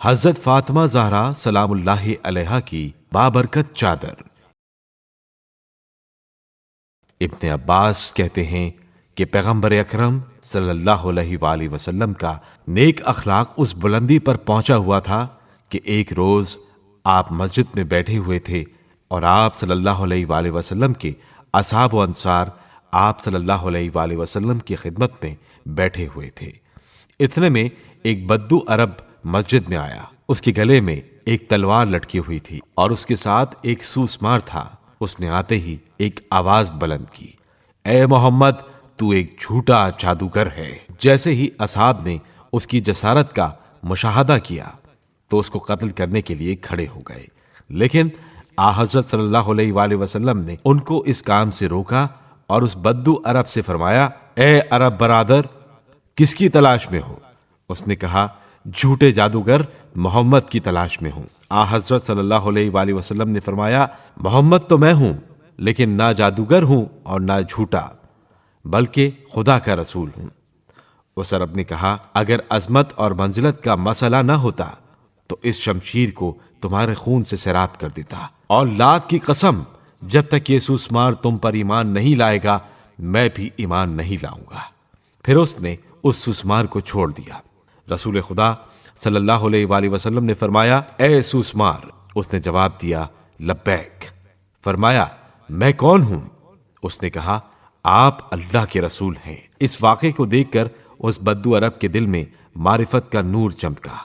حضرت فاطمہ زہرا سلام اللہ علیہا کی بابرکت چادر۔ ابن عباس کہتے ہیں کہ پیغمبر اکرم صلی اللہ علیہ وآلہ وسلم کا نیک اخلاق اس بلندی پر پہنچا ہوا تھا کہ ایک روز آپ مسجد میں بیٹھے ہوئے تھے اور آپ صلی اللہ علیہ وآلہ وسلم کے اصحاب و انصار آپ صلی اللہ علیہ وآلہ وسلم کی خدمت میں بیٹھے ہوئے تھے۔ اتنے میں ایک بدو عرب مسجد میں آیا۔ اس کے گلے میں ایک تلوار لٹکی ہوئی تھی اور اس کے ساتھ ایک سوسمار تھا۔ اس نے آتے ہی ایک آواز بلند کی، اے محمد، تو ایک جھوٹا جادوگر ہے۔ جیسے ہی اصحاب نے اس کی جسارت کا مشاہدہ کیا تو اس کو قتل کرنے کے لیے کھڑے ہو گئے، لیکن حضرت صلی اللہ علیہ وآلہ وسلم نے ان کو اس کام سے روکا اور اس بدو عرب سے فرمایا، اے عرب برادر، کس کی تلاش میں ہو؟ اس نے کہا، جھوٹے جادوگر محمد کی تلاش میں ہوں۔ حضرت صلی اللہ علیہ وآلہ وسلم نے فرمایا، محمد تو میں ہوں، لیکن نہ جادوگر ہوں اور نہ جھوٹا، بلکہ خدا کا رسول ہوں۔ اس عرب نے کہا، اگر عظمت اور منزلت کا مسئلہ نہ ہوتا تو اس شمشیر کو تمہارے خون سے سیراب کر دیتا، اور لات کی قسم، جب تک یہ سوسمار تم پر ایمان نہیں لائے گا میں بھی ایمان نہیں لاؤں گا۔ پھر اس نے اس سوسمار کو چھوڑ دیا۔ رسول خدا صلی اللہ علیہ وآلہ وسلم نے فرمایا، اے سوسمار۔ اس نے جواب دیا، لبیک۔ فرمایا، میں کون ہوں؟ اس نے کہا، آپ اللہ کے رسول ہیں۔ اس واقعے کو دیکھ کر اس بدو عرب کے دل میں معرفت کا نور چمکا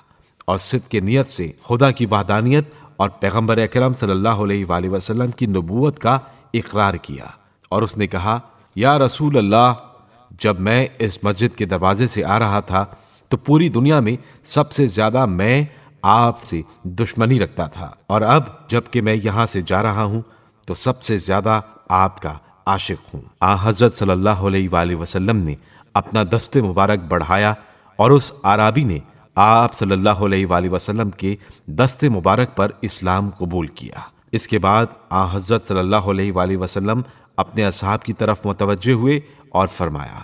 اور صدق کی نیت سے خدا کی وحدانیت اور پیغمبر اکرم صلی اللہ علیہ وآلہ وسلم کی نبوت کا اقرار کیا، اور اس نے کہا، یا رسول اللہ، جب میں اس مسجد کے دروازے سے آ رہا تھا تو پوری دنیا میں سب سے زیادہ میں آپ سے دشمنی رکھتا تھا، اور اب جب کہ میں یہاں سے جا رہا ہوں تو سب سے زیادہ آپ کا عاشق ہوں۔ حضرت صلی اللہ علیہ وآلہ وسلم نے اپنا دست مبارک بڑھایا اور اس اعرابی نے آپ صلی اللہ علیہ وآلہ وسلم کے دست مبارک پر اسلام قبول کیا۔ اس کے بعد حضرت صلی اللہ علیہ وآلہ وسلم اپنے اصحاب کی طرف متوجہ ہوئے اور فرمایا،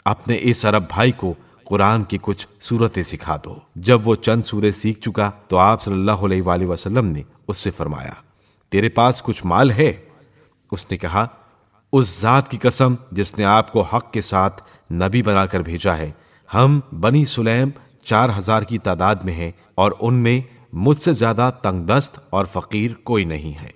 اپنے اس عرب بھائی کو قرآن کی کچھ سورتیں سکھا دو۔ جب وہ چند سوریں سیکھ چکا تو آپ صلی اللہ علیہ وآلہ وسلم نے اس سے فرمایا، تیرے پاس کچھ مال ہے؟ اس نے کہا، اس ذات کی قسم جس نے آپ کو حق کے ساتھ نبی بنا کر بھیجا ہے، ہم بنی سلیم 4000 کی تعداد میں ہیں، اور ان میں مجھ سے زیادہ تنگ دست اور فقیر کوئی نہیں ہے۔